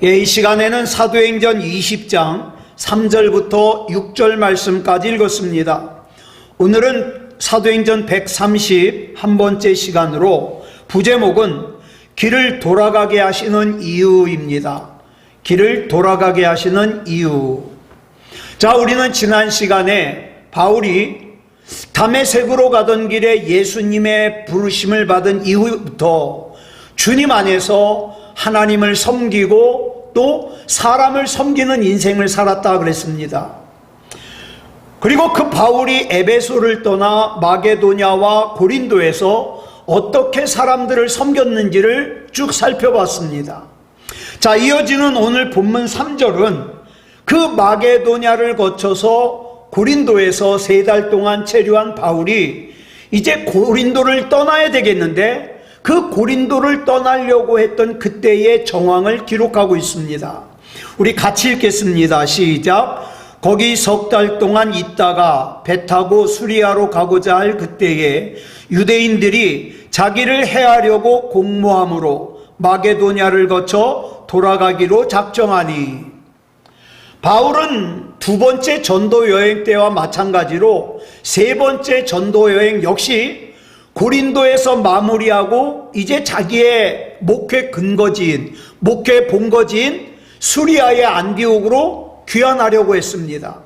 이 시간에는 사도행전 20장 3절부터 6절 말씀까지 읽었습니다. 오늘은 사도행전 131번째 시간으로 부제목은 길을 돌아가게 하시는 이유입니다. 길을 돌아가게 하시는 이유. 자, 우리는 지난 시간에 바울이 다메섹으로 가던 길에 예수님의 부르심을 받은 이후부터 주님 안에서 하나님을 섬기고 또 사람을 섬기는 인생을 살았다 그랬습니다. 그리고 그 바울이 에베소를 떠나 마게도냐와 고린도에서 어떻게 사람들을 섬겼는지를 쭉 살펴봤습니다. 자, 이어지는 오늘 본문 3절은 그 마게도냐를 거쳐서 고린도에서 3달 동안 체류한 바울이 이제 고린도를 떠나야 되겠는데 그 고린도를 떠나려고 했던 그때의 정황을 기록하고 있습니다. 우리 같이 읽겠습니다. 시작. 거기 3달 동안 있다가 배 타고 수리아로 가고자 할 그때에 유대인들이 자기를 해하려고 공모함으로 마게도냐를 거쳐 돌아가기로 작정하니, 바울은 두 번째 전도 여행 때와 마찬가지로 세 번째 전도 여행 역시 고린도에서 마무리하고 이제 자기의 목회 근거지인, 목회 본거지인 수리아의 안디옥으로 귀환하려고 했습니다.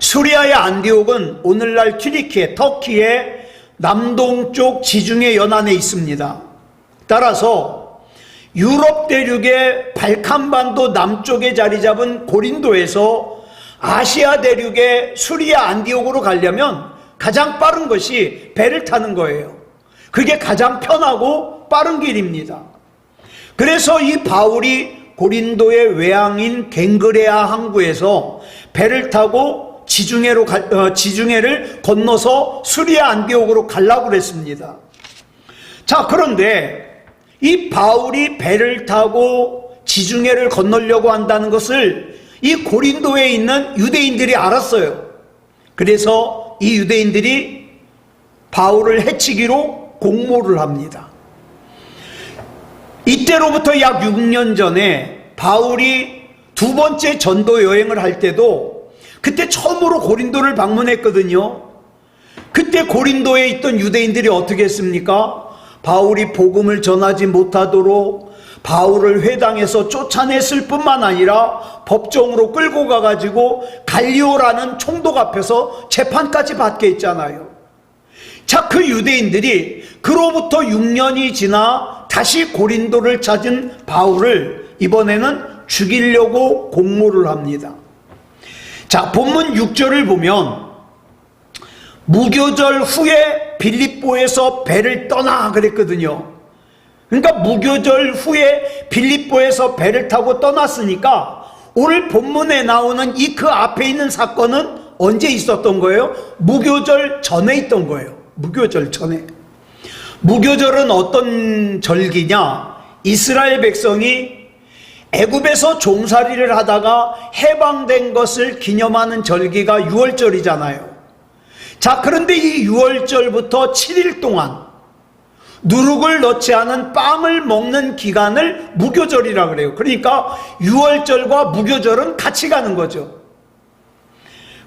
수리아의 안디옥은 오늘날 튀르키예, 터키의 남동쪽 지중해 연안에 있습니다. 따라서 유럽 대륙의 발칸반도 남쪽에 자리 잡은 고린도에서 아시아 대륙의 수리아 안디옥으로 가려면 가장 빠른 것이 배를 타는 거예요. 그게 가장 편하고 빠른 길입니다. 그래서 이 바울이 고린도의 외항인 갱그레아 항구에서 배를 타고 지중해를 건너서 수리아 안디옥으로 가려고 그랬습니다. 자, 그런데 이 바울이 배를 타고 지중해를 건너려고 한다는 것을 이 고린도에 있는 유대인들이 알았어요. 그래서 이 유대인들이 바울을 해치기로 공모를 합니다. 이때로부터 약 6년 전에 바울이 두 번째 전도 여행을 할 때도 그때 처음으로 고린도를 방문했거든요. 그때 고린도에 있던 유대인들이 어떻게 했습니까? 바울이 복음을 전하지 못하도록 바울을 회당에서 쫓아냈을 뿐만 아니라 법정으로 끌고 가가지고 갈리오라는 총독 앞에서 재판까지 받게 했잖아요. 자, 그 유대인들이 그로부터 6년이 지나 다시 고린도를 찾은 바울을 이번에는 죽이려고 공모를 합니다. 자, 본문 6절을 보면 무교절 후에 빌립보에서 배를 떠나 그랬거든요. 그러니까 무교절 후에 빌립보에서 배를 타고 떠났으니까 오늘 본문에 나오는 이 그 앞에 있는 사건은 언제 있었던 거예요? 무교절 전에 있던 거예요. 무교절 전에. 무교절은 어떤 절기냐? 이스라엘 백성이 애굽에서 종살이를 하다가 해방된 것을 기념하는 절기가 유월절이잖아요. 자, 그런데 이 유월절부터 7일 동안 누룩을 넣지 않은 빵을 먹는 기간을 무교절이라 그래요. 그러니까 유월절과 무교절은 같이 가는 거죠.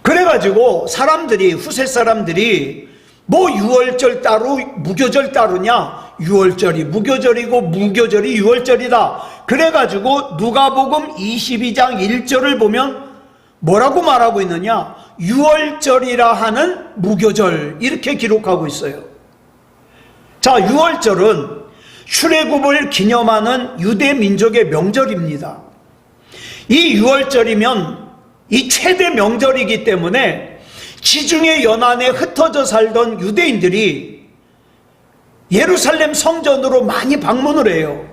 그래가지고 사람들이, 후세 사람들이 뭐 유월절 따로 무교절 따르냐, 유월절이 무교절이고 무교절이 유월절이다. 그래가지고 누가복음 22장 1절을 보면 뭐라고 말하고 있느냐, 유월절이라 하는 무교절, 이렇게 기록하고 있어요. 자, 유월절은 출애굽을 기념하는 유대 민족의 명절입니다. 이 유월절이면 이 최대 명절이기 때문에 지중해 연안에 흩어져 살던 유대인들이 예루살렘 성전으로 많이 방문을 해요.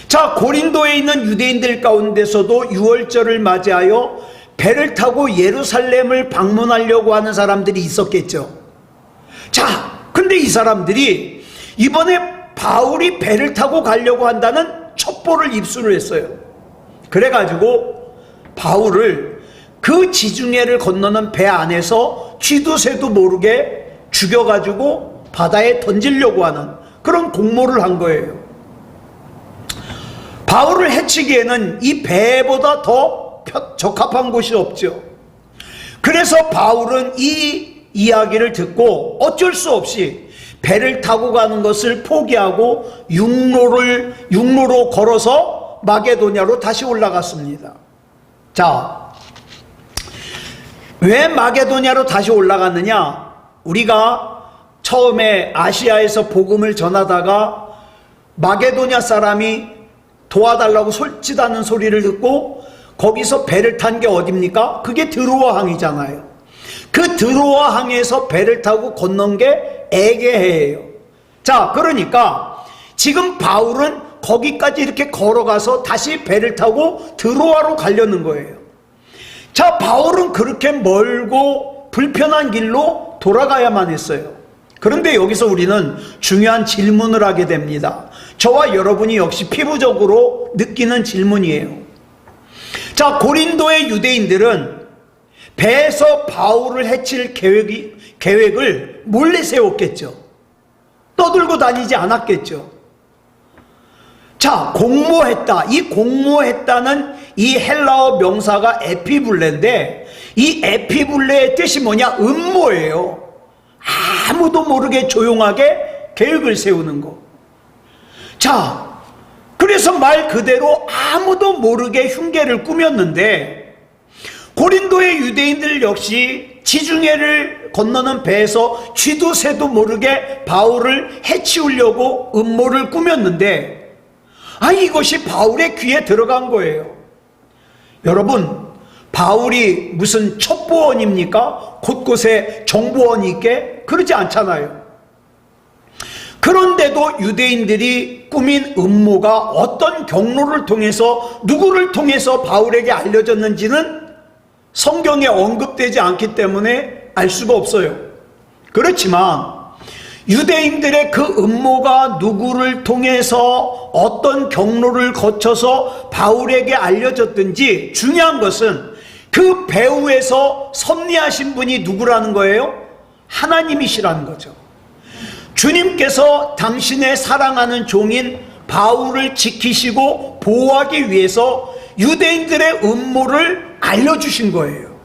자, 고린도에 있는 유대인들 가운데서도 유월절을 맞이하여 배를 타고 예루살렘을 방문하려고 하는 사람들이 있었겠죠. 자, 근데 이 사람들이 이번에 바울이 배를 타고 가려고 한다는 첩보를 입수를 했어요. 그래가지고 바울을 그 지중해를 건너는 배 안에서 쥐도 새도 모르게 죽여가지고 바다에 던지려고 하는 그런 공모를 한 거예요. 바울을 해치기에는 이 배보다 더 적합한 곳이 없죠. 그래서 바울은 이 이야기를 듣고 어쩔 수 없이 배를 타고 가는 것을 포기하고 육로로 걸어서 마게도냐로 다시 올라갔습니다. 자, 왜 마게도냐로 다시 올라갔느냐? 우리가 처음에 아시아에서 복음을 전하다가 마게도냐 사람이 도와달라고 솔짓하는 소리를 듣고 거기서 배를 탄 게 어딥니까? 그게 드로아 항이잖아요. 그 드로아 항에서 배를 타고 건넌 게 에게해예요. 자, 그러니까 지금 바울은 거기까지 이렇게 걸어가서 다시 배를 타고 드로아로 가려는 거예요. 자, 바울은 그렇게 멀고 불편한 길로 돌아가야만 했어요. 그런데 여기서 우리는 중요한 질문을 하게 됩니다. 저와 여러분이 역시 피부적으로 느끼는 질문이에요. 자, 고린도의 유대인들은 배에서 바울을 해칠 계획을 몰래 세웠겠죠. 떠들고 다니지 않았겠죠. 자, 공모했다. 이 공모했다는 이 헬라어 명사가 에피블레인데, 이 에피블레의 뜻이 뭐냐? 음모예요. 아무도 모르게 조용하게 계획을 세우는 거. 자, 그래서 말 그대로 아무도 모르게 흉계를 꾸몄는데, 고린도의 유대인들 역시 지중해를 건너는 배에서 쥐도 새도 모르게 바울을 해치우려고 음모를 꾸몄는데, 이것이 바울의 귀에 들어간 거예요. 여러분, 바울이 무슨 첩보원입니까? 곳곳에 정보원이 있게? 그러지 않잖아요. 그런데도 유대인들이 꾸민 음모가 어떤 경로를 통해서, 누구를 통해서 바울에게 알려졌는지는 성경에 언급되지 않기 때문에 알 수가 없어요. 그렇지만 유대인들의 그 음모가 누구를 통해서 어떤 경로를 거쳐서 바울에게 알려졌든지, 중요한 것은 그 배후에서 섭리하신 분이 누구라는 거예요? 하나님이시라는 거죠. 주님께서 당신의 사랑하는 종인 바울을 지키시고 보호하기 위해서 유대인들의 음모를 알려주신 거예요.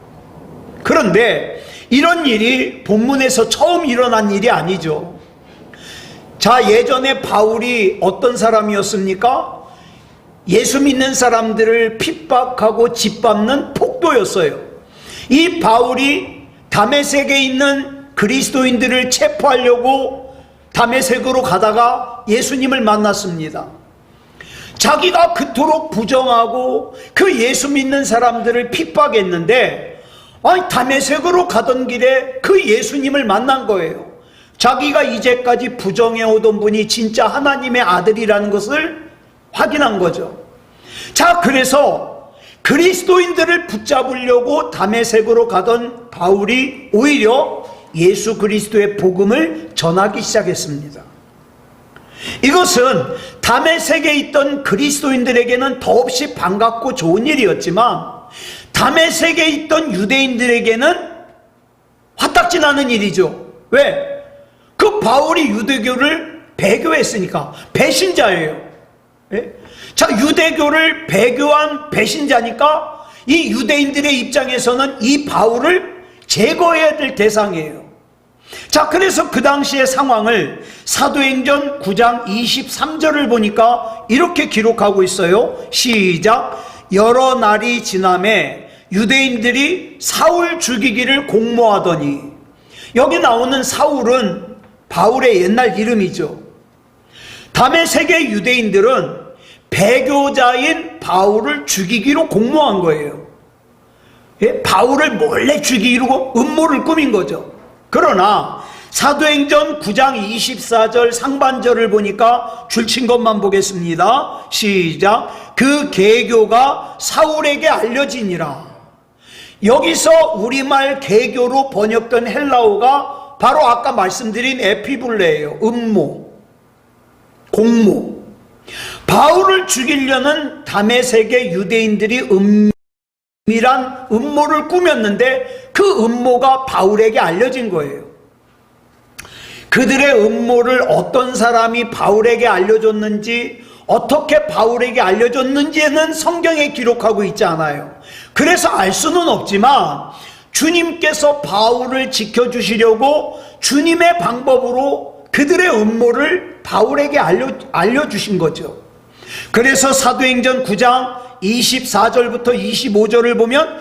그런데 이런 일이 본문에서 처음 일어난 일이 아니죠. 자, 예전에 바울이 어떤 사람이었습니까? 예수 믿는 사람들을 핍박하고 짓밟는 폭도였어요. 이 바울이 다메섹에 있는 그리스도인들을 체포하려고 다메섹으로 가다가 예수님을 만났습니다. 자기가 그토록 부정하고 그 예수 믿는 사람들을 핍박했는데, 다메섹으로 가던 길에 그 예수님을 만난 거예요. 자기가 이제까지 부정해오던 분이 진짜 하나님의 아들이라는 것을 확인한 거죠. 자, 그래서 그리스도인들을 붙잡으려고 다메섹으로 가던 바울이 오히려 예수 그리스도의 복음을 전하기 시작했습니다. 이것은 다메섹에 있던 그리스도인들에게는 더없이 반갑고 좋은 일이었지만, 다메섹에 있던 유대인들에게는 화딱지 나는 일이죠. 왜? 그 바울이 유대교를 배교했으니까. 배신자예요. 예? 자, 유대교를 배교한 배신자니까 이 유대인들의 입장에서는 이 바울을 제거해야 될 대상이에요. 자, 그래서 그 당시의 상황을 사도행전 9장 23절을 보니까 이렇게 기록하고 있어요. 시작. 여러 날이 지남에 유대인들이 사울 죽이기를 공모하더니, 여기 나오는 사울은 바울의 옛날 이름이죠. 다메섹의 유대인들은 배교자인 바울을 죽이기로 공모한 거예요. 예? 바울을 몰래 죽이기로 음모를 꾸민 거죠. 그러나 사도행전 9장 24절 상반절을 보니까 줄친 것만 보겠습니다. 시작. 그 계교가 사울에게 알려지니라. 여기서 우리말 계교로 번역된 헬라어가 바로 아까 말씀드린 에피블레예요. 음모, 공모. 바울을 죽이려는 다메섹의 유대인들이 은밀한 음모를 꾸몄는데 그 음모가 바울에게 알려진 거예요. 그들의 음모를 어떤 사람이 바울에게 알려줬는지, 어떻게 바울에게 알려줬는지는 성경에 기록하고 있지 않아요. 그래서 알 수는 없지만 주님께서 바울을 지켜주시려고 주님의 방법으로 그들의 음모를 바울에게 알려주신 거죠. 그래서 사도행전 9장 24절부터 25절을 보면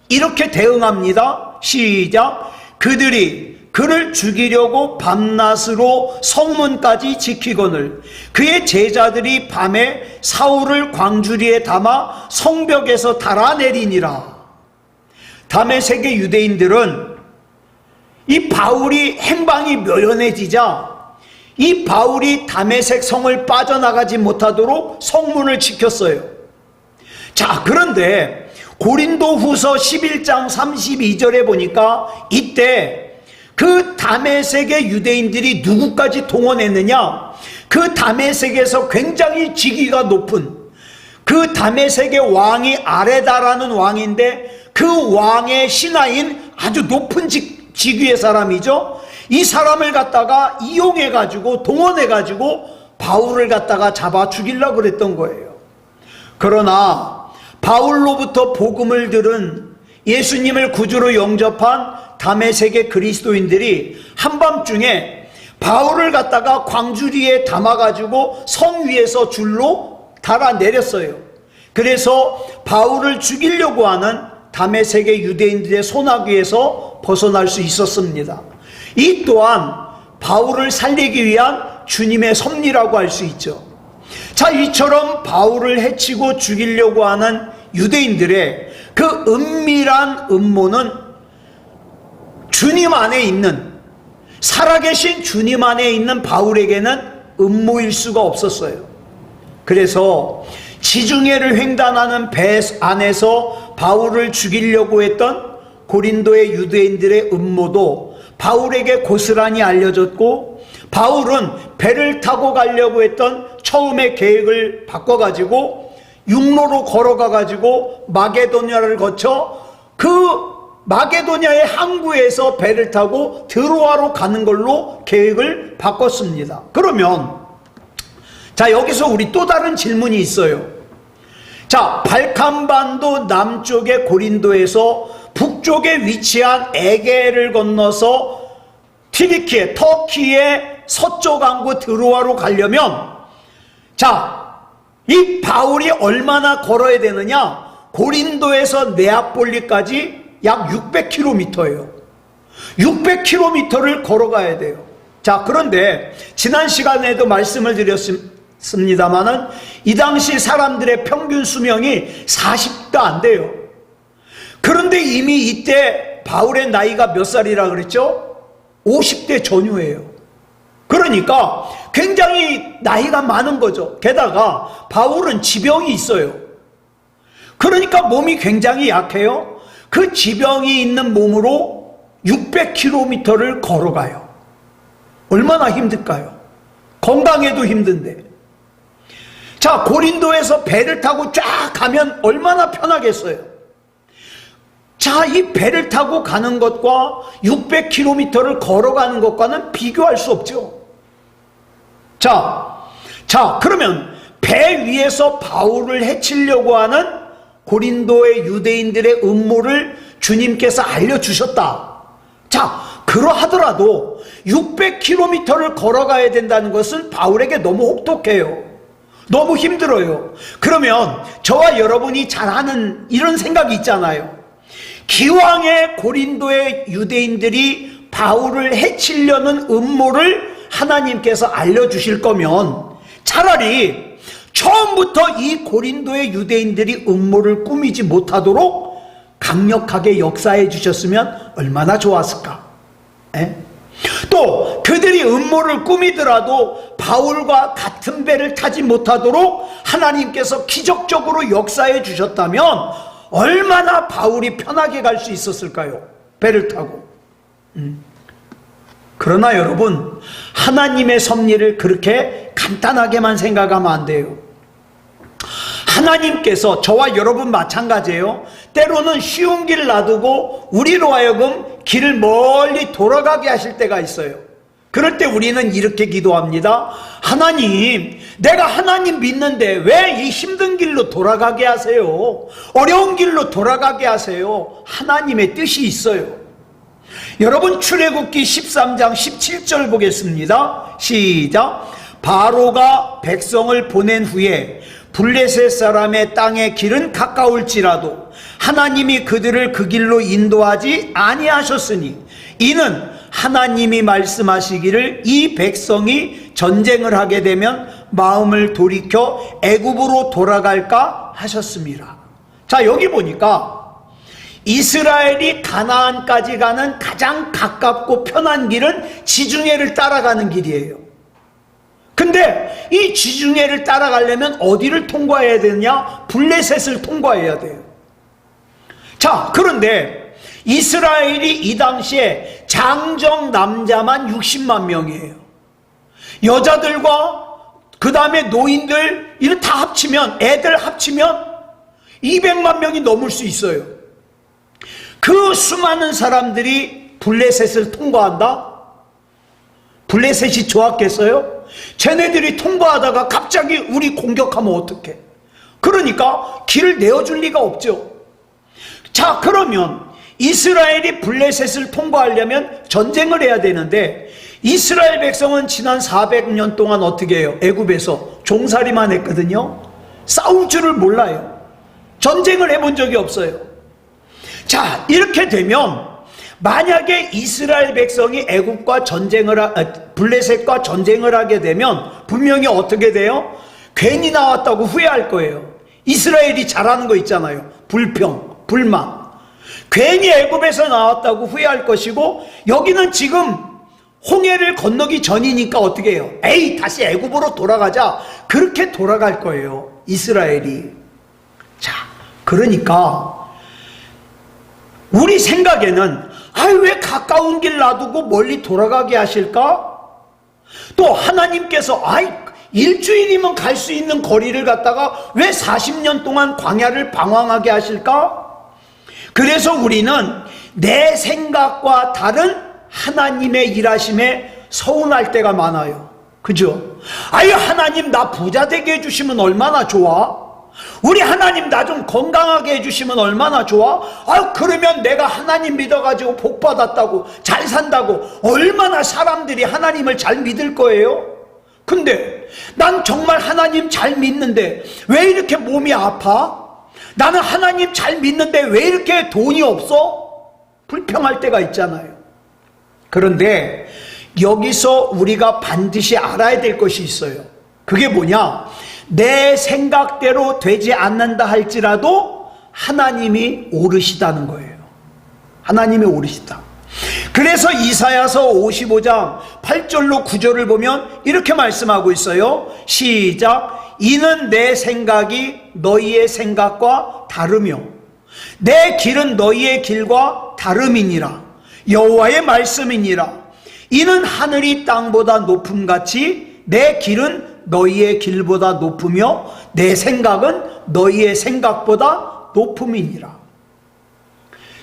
이렇게 대응합니다. 시작. 그들이 그를 죽이려고 밤낮으로 성문까지 지키거늘 그의 제자들이 밤에 사울을 광주리에 담아 성벽에서 달아내리니라. 다메섹의 유대인들은 이 바울이 행방이 묘연해지자 이 바울이 다메섹 성을 빠져나가지 못하도록 성문을 지켰어요. 자, 그런데 고린도후서 11장 32절에 보니까 이때 그 다메섹의 유대인들이 누구까지 동원했느냐? 그 다메섹에서 굉장히 직위가 높은 그 다메섹의 왕이 아레다라는 왕인데 그 왕의 신하인 아주 높은 직위의 사람이죠. 이 사람을 갖다가 이용해가지고 동원해가지고 바울을 갖다가 잡아 죽이려고 그랬던 거예요. 그러나 바울로부터 복음을 들은 예수님을 구주로 영접한 다메섹의 그리스도인들이 한밤중에 바울을 갖다가 광주리에 담아가지고 성 위에서 줄로 달아내렸어요. 그래서 바울을 죽이려고 하는 다메섹의 유대인들의 소나기에서 벗어날 수 있었습니다. 이 또한 바울을 살리기 위한 주님의 섭리라고 할 수 있죠. 자, 이처럼 바울을 해치고 죽이려고 하는 유대인들의 그 은밀한 음모는 주님 안에 있는, 살아계신 주님 안에 있는 바울에게는 음모일 수가 없었어요. 그래서 지중해를 횡단하는 배 안에서 바울을 죽이려고 했던 고린도의 유대인들의 음모도 바울에게 고스란히 알려졌고, 바울은 배를 타고 가려고 했던 처음의 계획을 바꿔가지고 육로로 걸어가가지고 마게도냐를 거쳐 그 마게도냐의 항구에서 배를 타고 드로아로 가는 걸로 계획을 바꿨습니다. 그러면 자, 여기서 우리 또 다른 질문이 있어요. 자, 발칸반도 남쪽의 고린도에서 북쪽에 위치한 에게를 건너서 튀르키예, 터키의 서쪽 항구 드로아로 가려면 자, 이 바울이 얼마나 걸어야 되느냐? 고린도에서 네아폴리까지 약 600km예요. 600km를 걸어가야 돼요. 자, 그런데 지난 시간에도 말씀을 드렸습니다만은 이 당시 사람들의 평균 수명이 40도 안 돼요. 그런데 이미 이때 바울의 나이가 몇 살이라 그랬죠? 50대 전후예요. 그러니까 굉장히 나이가 많은 거죠. 게다가 바울은 지병이 있어요. 그러니까 몸이 굉장히 약해요. 그 지병이 있는 몸으로 600km를 걸어가요. 얼마나 힘들까요? 건강해도 힘든데. 자, 고린도에서 배를 타고 쫙 가면 얼마나 편하겠어요. 자, 이 배를 타고 가는 것과 600km를 걸어가는 것과는 비교할 수 없죠. 자, 그러면 배 위에서 바울을 해치려고 하는 고린도의 유대인들의 음모를 주님께서 알려주셨다. 자, 그러하더라도 600km를 걸어가야 된다는 것은 바울에게 너무 혹독해요. 너무 힘들어요. 그러면 저와 여러분이 잘 아는 이런 생각이 있잖아요. 기왕에 고린도의 유대인들이 바울을 해치려는 음모를 하나님께서 알려주실 거면 차라리 처음부터 이 고린도의 유대인들이 음모를 꾸미지 못하도록 강력하게 역사해 주셨으면 얼마나 좋았을까. 또 그들이 음모를 꾸미더라도 바울과 같은 배를 타지 못하도록 하나님께서 기적적으로 역사해 주셨다면 얼마나 바울이 편하게 갈 수 있었을까요? 배를 타고. 그러나 여러분, 하나님의 섭리를 그렇게 간단하게만 생각하면 안 돼요. 하나님께서 저와 여러분 마찬가지예요. 때로는 쉬운 길을 놔두고 우리로 하여금 길을 멀리 돌아가게 하실 때가 있어요. 그럴 때 우리는 이렇게 기도합니다. 하나님, 내가 하나님 믿는데 왜 이 힘든 길로 돌아가게 하세요? 어려운 길로 돌아가게 하세요? 하나님의 뜻이 있어요. 여러분, 출애굽기 13장 17절 보겠습니다. 시작. 바로가 백성을 보낸 후에 블레셋 사람의 땅의 길은 가까울지라도 하나님이 그들을 그 길로 인도하지 아니하셨으니 이는 하나님이 말씀하시기를 이 백성이 전쟁을 하게 되면 마음을 돌이켜 애굽으로 돌아갈까 하셨습니다. 자, 여기 보니까 이스라엘이 가나안까지 가는 가장 가깝고 편한 길은 지중해를 따라가는 길이에요. 근데 이 지중해를 따라가려면 어디를 통과해야 되느냐? 블레셋을 통과해야 돼요. 자, 그런데 이스라엘이 이 당시에 장정 남자만 60만 명이에요. 여자들과 그 다음에 노인들 이를 다 합치면, 애들 합치면 200만 명이 넘을 수 있어요. 그 수많은 사람들이 블레셋을 통과한다? 블레셋이 좋았겠어요? 쟤네들이 통과하다가 갑자기 우리 공격하면 어떡해? 그러니까 길을 내어줄 리가 없죠. 자, 그러면 이스라엘이 블레셋을 통과하려면 전쟁을 해야 되는데 이스라엘 백성은 지난 400년 동안 어떻게 해요? 애굽에서 종살이만 했거든요. 싸울 줄을 몰라요. 전쟁을 해본 적이 없어요. 자, 이렇게 되면 만약에 이스라엘 백성이 애굽과 블레셋과 전쟁을 하게 되면 분명히 어떻게 돼요? 괜히 나왔다고 후회할 거예요. 이스라엘이 잘하는 거 있잖아요. 불평, 불만. 괜히 애굽에서 나왔다고 후회할 것이고, 여기는 지금 홍해를 건너기 전이니까 어떻게 해요? 에이, 다시 애굽으로 돌아가자. 그렇게 돌아갈 거예요, 이스라엘이. 자, 그러니까 우리 생각에는 왜 가까운 길 놔두고 멀리 돌아가게 하실까? 또 하나님께서 일주일이면 갈 수 있는 거리를 갖다가 왜 40년 동안 광야를 방황하게 하실까? 그래서 우리는 내 생각과 다른 하나님의 일하심에 서운할 때가 많아요. 그죠? 하나님 나 부자 되게 해주시면 얼마나 좋아? 우리 하나님 나 좀 건강하게 해주시면 얼마나 좋아? 그러면 내가 하나님 믿어가지고 복 받았다고, 잘 산다고 얼마나 사람들이 하나님을 잘 믿을 거예요? 근데 난 정말 하나님 잘 믿는데 왜 이렇게 몸이 아파? 나는 하나님 잘 믿는데 왜 이렇게 돈이 없어? 불평할 때가 있잖아요. 그런데 여기서 우리가 반드시 알아야 될 것이 있어요. 그게 뭐냐? 내 생각대로 되지 않는다 할지라도 하나님이 오르시다는 거예요. 하나님이 오르시다. 그래서 이사야서 55장 8절로 9절을 보면 이렇게 말씀하고 있어요. 시작. 이는 내 생각이 너희의 생각과 다르며 내 길은 너희의 길과 다름이니라. 여호와의 말씀이니라. 이는 하늘이 땅보다 높음같이 내 길은 너희의 길보다 높으며 내 생각은 너희의 생각보다 높음이니라.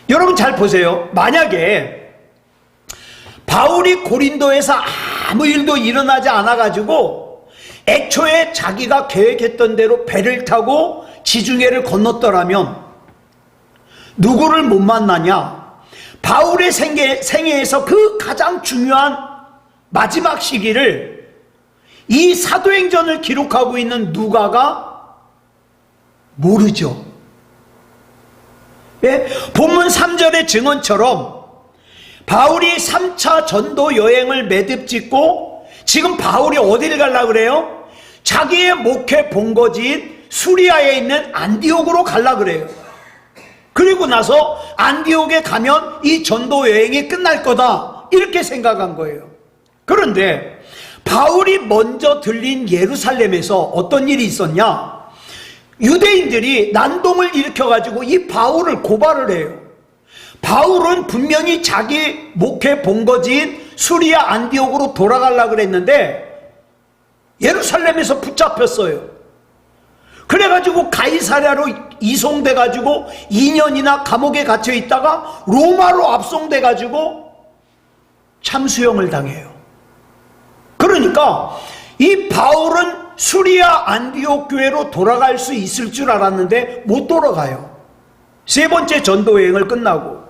여러분 잘 보세요. 만약에 바울이 고린도에서 아무 일도 일어나지 않아가지고 애초에 자기가 계획했던 대로 배를 타고 지중해를 건넜더라면 누구를 못 만나냐? 바울의 생애에서 그 가장 중요한 마지막 시기를 이 사도행전을 기록하고 있는 누가가 모르죠. 예? 본문 3절의 증언처럼 바울이 3차 전도 여행을 매듭짓고 지금 바울이 어디를 가려고 그래요? 자기의 목회 본거지인 수리아에 있는 안디옥으로 가려고 그래요. 그리고 나서 안디옥에 가면 이 전도 여행이 끝날 거다, 이렇게 생각한 거예요. 그런데 바울이 먼저 들린 예루살렘에서 어떤 일이 있었냐? 유대인들이 난동을 일으켜가지고 이 바울을 고발을 해요. 바울은 분명히 자기 목회 본거지인 수리아 안디옥으로 돌아가려고 그랬는데 예루살렘에서 붙잡혔어요. 그래가지고 가이사랴로 이송돼가지고 2년이나 감옥에 갇혀 있다가 로마로 압송돼가지고 참수형을 당해요. 그러니까 이 바울은 수리아 안디옥 교회로 돌아갈 수 있을 줄 알았는데 못 돌아가요. 세 번째 전도 여행을 끝나고.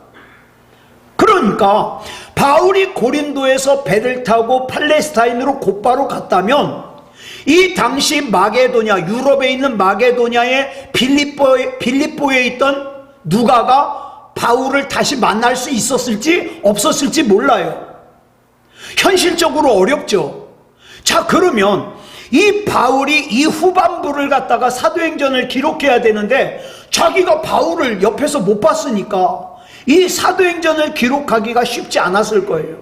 그러니까 바울이 고린도에서 배를 타고 팔레스타인으로 곧바로 갔다면 이 당시 마게도냐, 유럽에 있는 마게도냐의 빌립보에 있던 누가가 바울을 다시 만날 수 있었을지 없었을지 몰라요. 현실적으로 어렵죠. 자, 그러면 이 바울이 이 후반부를 갖다가 사도행전을 기록해야 되는데 자기가 바울을 옆에서 못 봤으니까 이 사도행전을 기록하기가 쉽지 않았을 거예요.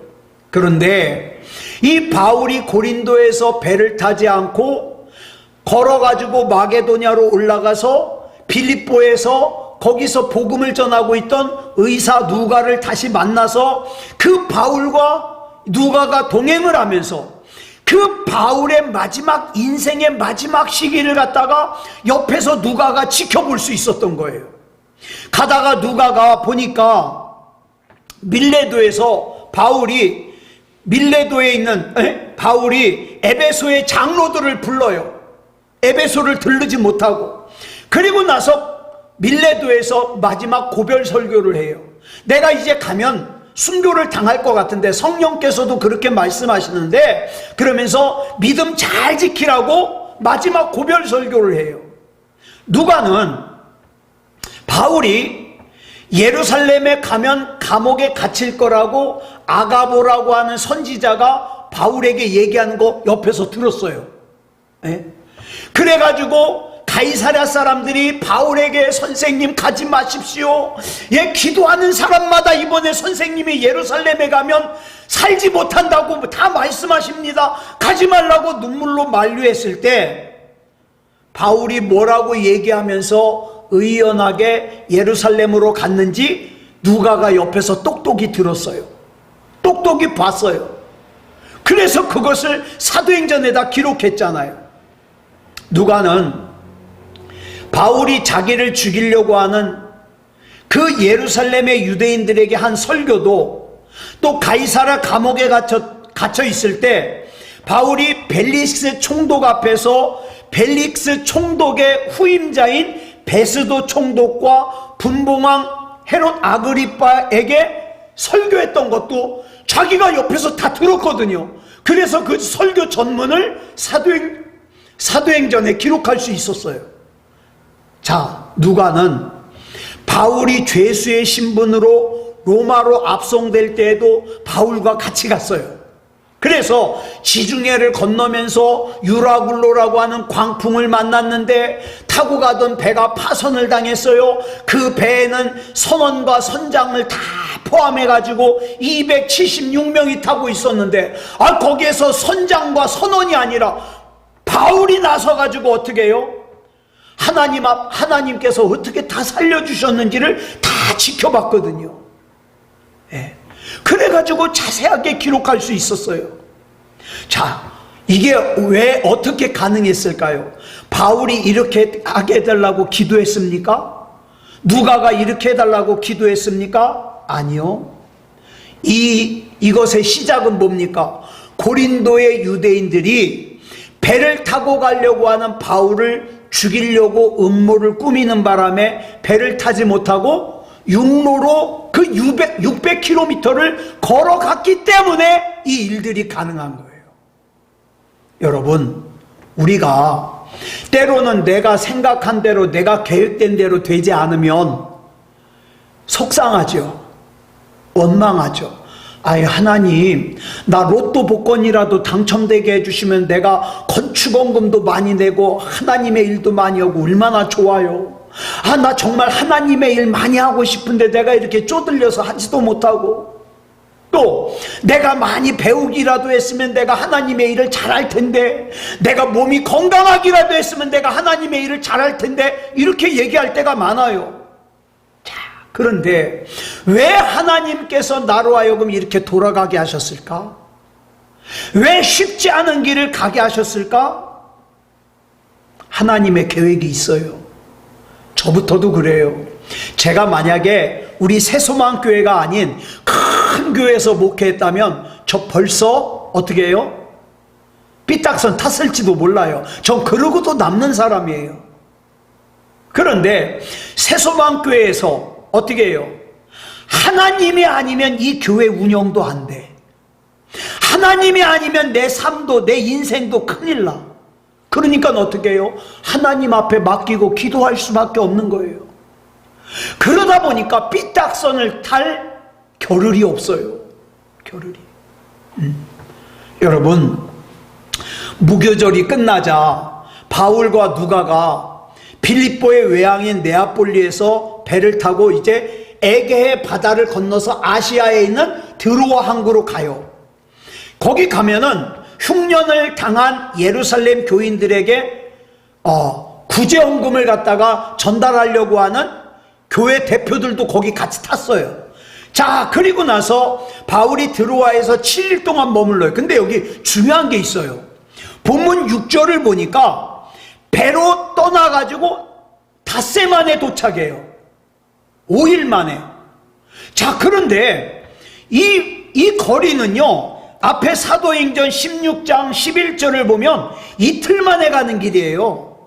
그런데 이 바울이 고린도에서 배를 타지 않고 걸어가지고 마게도냐로 올라가서 빌립보에서 거기서 복음을 전하고 있던 의사 누가를 다시 만나서 그 바울과 누가가 동행을 하면서 그 바울의 마지막 인생의 마지막 시기를 갖다가 옆에서 누가가 지켜볼 수 있었던 거예요. 가다가 누가가 보니까 밀레도에서 바울이 밀레도에 있는 바울이 에베소의 장로들을 불러요. 에베소를 들르지 못하고. 그리고 나서 밀레도에서 마지막 고별 설교를 해요. 내가 이제 가면 순교를 당할 것 같은데 성령께서도 그렇게 말씀하시는데 그러면서 믿음 잘 지키라고 마지막 고별 설교를 해요. 누가는 바울이 예루살렘에 가면 감옥에 갇힐 거라고 아가보라고 하는 선지자가 바울에게 얘기하는 거 옆에서 들었어요. 그래가지고 가이사랴 사람들이 바울에게 선생님 가지 마십시오. 기도하는 사람마다 이번에 선생님이 예루살렘에 가면 살지 못한다고 다 말씀하십니다. 가지 말라고 눈물로 만류했을 때 바울이 뭐라고 얘기하면서 의연하게 예루살렘으로 갔는지 누가가 옆에서 똑똑히 들었어요. 똑똑히 봤어요. 그래서 그것을 사도행전에다 기록했잖아요. 누가는 바울이 자기를 죽이려고 하는 그 예루살렘의 유대인들에게 한 설교도 또 가이사랴 감옥에 갇혀 있을 때 바울이 벨릭스 총독 앞에서 벨릭스 총독의 후임자인 베스도 총독과 분봉왕 헤롯 아그리빠에게 설교했던 것도 자기가 옆에서 다 들었거든요. 그래서 그 설교 전문을 사도행전에 기록할 수 있었어요. 자, 누가는 바울이 죄수의 신분으로 로마로 압송될 때에도 바울과 같이 갔어요. 그래서 지중해를 건너면서 유라굴로라고 하는 광풍을 만났는데 타고 가던 배가 파선을 당했어요. 그 배에는 선원과 선장을 다 포함해가지고 276명이 타고 있었는데 거기에서 선장과 선원이 아니라 바울이 나서가지고 어떻게 해요? 하나님께서 어떻게 다 살려주셨는지를 다 지켜봤거든요. 그래가지고 자세하게 기록할 수 있었어요. 자, 이게 왜 어떻게 가능했을까요? 바울이 이렇게 하게 해달라고 기도했습니까? 누가가 이렇게 해달라고 기도했습니까? 아니요. 이것의 시작은 뭡니까? 고린도의 유대인들이 배를 타고 가려고 하는 바울을 죽이려고 음모를 꾸미는 바람에 배를 타지 못하고 육로로 그 600km를 걸어갔기 때문에 이 일들이 가능한 거예요. 여러분, 우리가 때로는 내가 생각한 대로 내가 계획된 대로 되지 않으면 속상하죠. 원망하죠. 하나님, 나 로또 복권이라도 당첨되게 해주시면 내가 건축원금도 많이 내고 하나님의 일도 많이 하고 얼마나 좋아요. 나 정말 하나님의 일 많이 하고 싶은데 내가 이렇게 쪼들려서 하지도 못하고, 또 내가 많이 배우기라도 했으면 내가 하나님의 일을 잘할 텐데, 내가 몸이 건강하기라도 했으면 내가 하나님의 일을 잘할 텐데, 이렇게 얘기할 때가 많아요. 그런데 왜 하나님께서 나로 하여금 이렇게 돌아가게 하셨을까? 왜 쉽지 않은 길을 가게 하셨을까? 하나님의 계획이 있어요. 저부터도 그래요. 제가 만약에 우리 새소망교회가 아닌 큰 교회에서 목회했다면 저 벌써 어떻게 해요? 삐딱선 탔을지도 몰라요. 전 그러고도 남는 사람이에요. 그런데 새소망교회에서 어떻게 해요? 하나님이 아니면 이 교회 운영도 안 돼. 하나님이 아니면 내 삶도 내 인생도 큰일 나. 그러니까 어떻게 해요? 하나님 앞에 맡기고 기도할 수밖에 없는 거예요. 그러다 보니까 삐딱선을 탈 겨를이 없어요. 겨를이. 여러분, 무교절이 끝나자 바울과 누가가 빌립보의 외항인 네아폴리에서 배를 타고 이제 에게해 바다를 건너서 아시아에 있는 드로아 항구로 가요. 거기 가면은 흉년을 당한 예루살렘 교인들에게 구제헌금을 갖다가 전달하려고 하는 교회 대표들도 거기 같이 탔어요. 자, 그리고 나서 바울이 드로아에서 7일 동안 머물러요. 근데 여기 중요한 게 있어요. 본문 6절을 보니까 배로 떠나가지고 닷새 만에 도착해요. 5일 만에. 자, 그런데 이 거리는요, 앞에 사도행전 16장 11절을 보면 이틀 만에 가는 길이에요.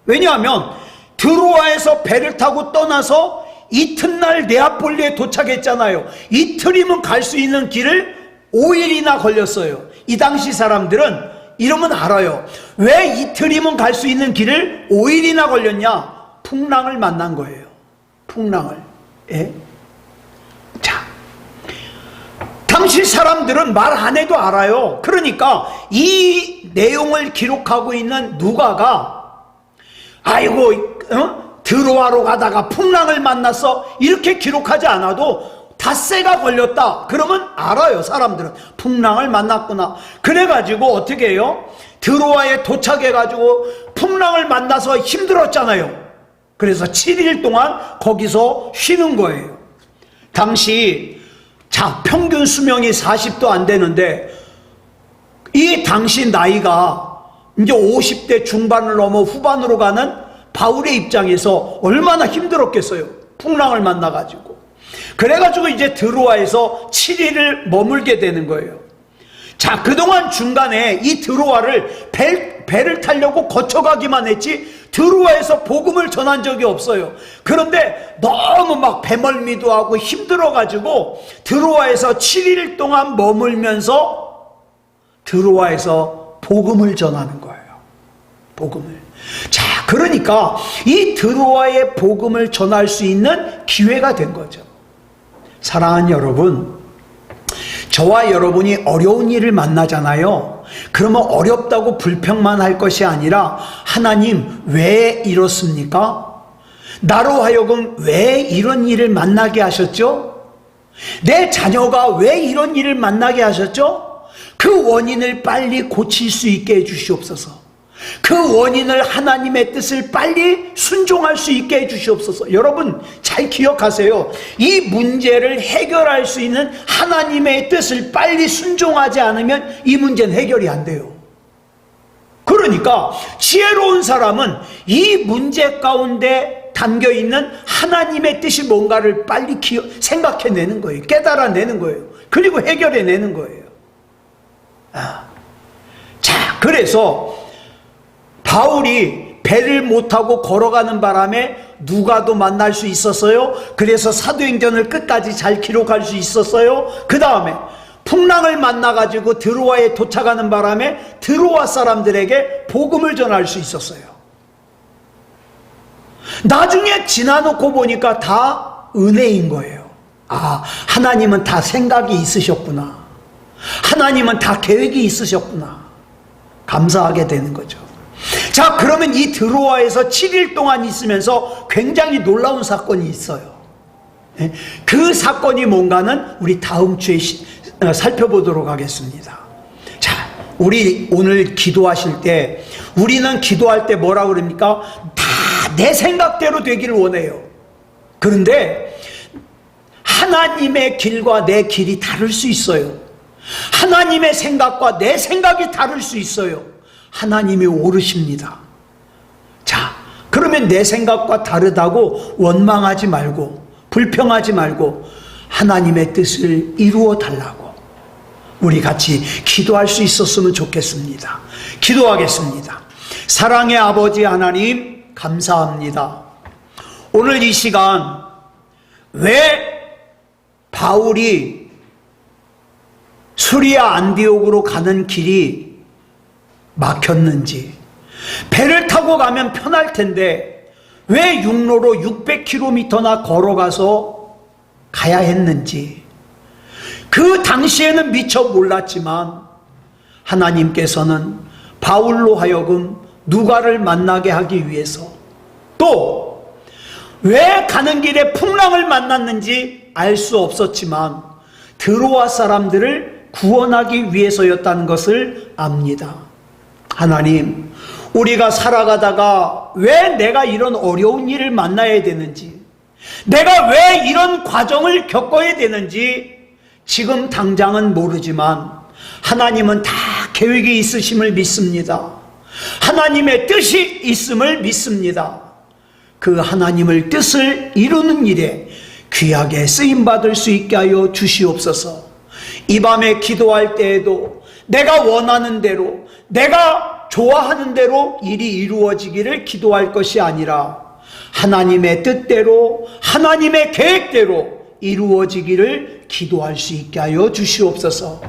왜냐하면 드로아에서 배를 타고 떠나서 이튿날 네아폴리에 도착했잖아요. 이틀이면 갈 수 있는 길을 5일이나 걸렸어요. 이 당시 사람들은 이러면 알아요. 왜 이틀이면 갈 수 있는 길을 5일이나 걸렸냐? 풍랑을 만난 거예요. 풍랑을. 예? 자, 당시 사람들은 말 안 해도 알아요. 그러니까 이 내용을 기록하고 있는 누가가 아이고 드로아로 가다가 풍랑을 만났어 이렇게 기록하지 않아도 닷새가 걸렸다 그러면 알아요. 사람들은 풍랑을 만났구나. 그래가지고 어떻게 해요? 드로아에 도착해가지고 풍랑을 만나서 힘들었잖아요. 그래서 7일 동안 거기서 쉬는 거예요. 당시 평균 수명이 40도 안 되는데 이 당시 나이가 이제 50대 중반을 넘어 후반으로 가는 바울의 입장에서 얼마나 힘들었겠어요. 풍랑을 만나가지고. 그래가지고 이제 드로아에서 7일을 머물게 되는 거예요. 자, 그동안 중간에 이 드로아를 배를 타려고 거쳐가기만 했지 드로아에서 복음을 전한 적이 없어요. 그런데 너무 막 배멀미도 하고 힘들어가지고 드로아에서 7일 동안 머물면서 드로아에서 복음을 전하는 거예요. 복음을. 자, 그러니까 이 드로아의 복음을 전할 수 있는 기회가 된 거죠. 사랑하는 여러분, 저와 여러분이 어려운 일을 만나잖아요. 그러면 어렵다고 불평만 할 것이 아니라 하나님 왜 이렇습니까? 나로 하여금 왜 이런 일을 만나게 하셨죠? 내 자녀가 왜 이런 일을 만나게 하셨죠? 그 원인을 빨리 고칠 수 있게 해주시옵소서. 그 원인을 하나님의 뜻을 빨리 순종할 수 있게 해주시옵소서. 여러분 잘 기억하세요. 이 문제를 해결할 수 있는 하나님의 뜻을 빨리 순종하지 않으면 이 문제는 해결이 안 돼요. 그러니까 지혜로운 사람은 이 문제 가운데 담겨있는 하나님의 뜻이 뭔가를 빨리 생각해내는 거예요. 깨달아내는 거예요. 그리고 해결해내는 거예요. 자, 그래서 바울이 배를 못 타고 걸어가는 바람에 누가도 만날 수 있었어요. 그래서 사도행전을 끝까지 잘 기록할 수 있었어요. 그 다음에 풍랑을 만나가지고 드로아에 도착하는 바람에 드로아 사람들에게 복음을 전할 수 있었어요. 나중에 지나놓고 보니까 다 은혜인 거예요. 하나님은 다 생각이 있으셨구나. 하나님은 다 계획이 있으셨구나. 감사하게 되는 거죠. 자, 그러면 이 드로아에서 7일 동안 있으면서 굉장히 놀라운 사건이 있어요. 그 사건이 뭔가는 우리 다음 주에 살펴보도록 하겠습니다. 자, 우리 오늘 기도하실 때 우리는 기도할 때 뭐라 그럽니까? 다 내 생각대로 되기를 원해요. 그런데 하나님의 길과 내 길이 다를 수 있어요. 하나님의 생각과 내 생각이 다를 수 있어요. 하나님이 오르십니다. 자, 그러면 내 생각과 다르다고 원망하지 말고 불평하지 말고 하나님의 뜻을 이루어 달라고 우리 같이 기도할 수 있었으면 좋겠습니다. 기도하겠습니다. 사랑의 아버지 하나님, 감사합니다. 오늘 이 시간 왜 바울이 수리아 안디옥으로 가는 길이 막혔는지, 배를 타고 가면 편할 텐데 왜 육로로 600km나 걸어가서 가야 했는지, 그 당시에는 미처 몰랐지만 하나님께서는 바울로 하여금 누가를 만나게 하기 위해서, 또 왜 가는 길에 풍랑을 만났는지 알 수 없었지만 드로아 사람들을 구원하기 위해서였다는 것을 압니다. 하나님, 우리가 살아가다가 왜 내가 이런 어려운 일을 만나야 되는지, 내가 왜 이런 과정을 겪어야 되는지 지금 당장은 모르지만 하나님은 다 계획이 있으심을 믿습니다. 하나님의 뜻이 있음을 믿습니다. 그 하나님을 뜻을 이루는 일에 귀하게 쓰임받을 수 있게 하여 주시옵소서. 이 밤에 기도할 때에도 내가 원하는 대로, 내가 좋아하는 대로 일이 이루어지기를 기도할 것이 아니라 하나님의 뜻대로, 하나님의 계획대로 이루어지기를 기도할 수 있게 하여 주시옵소서.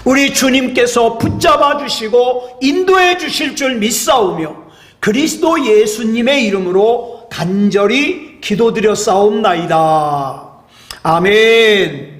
우리 주님께서 붙잡아 주시고 인도해 주실 줄 믿사오며 그리스도 예수님의 이름으로 간절히 기도드렸사옵나이다. 아멘.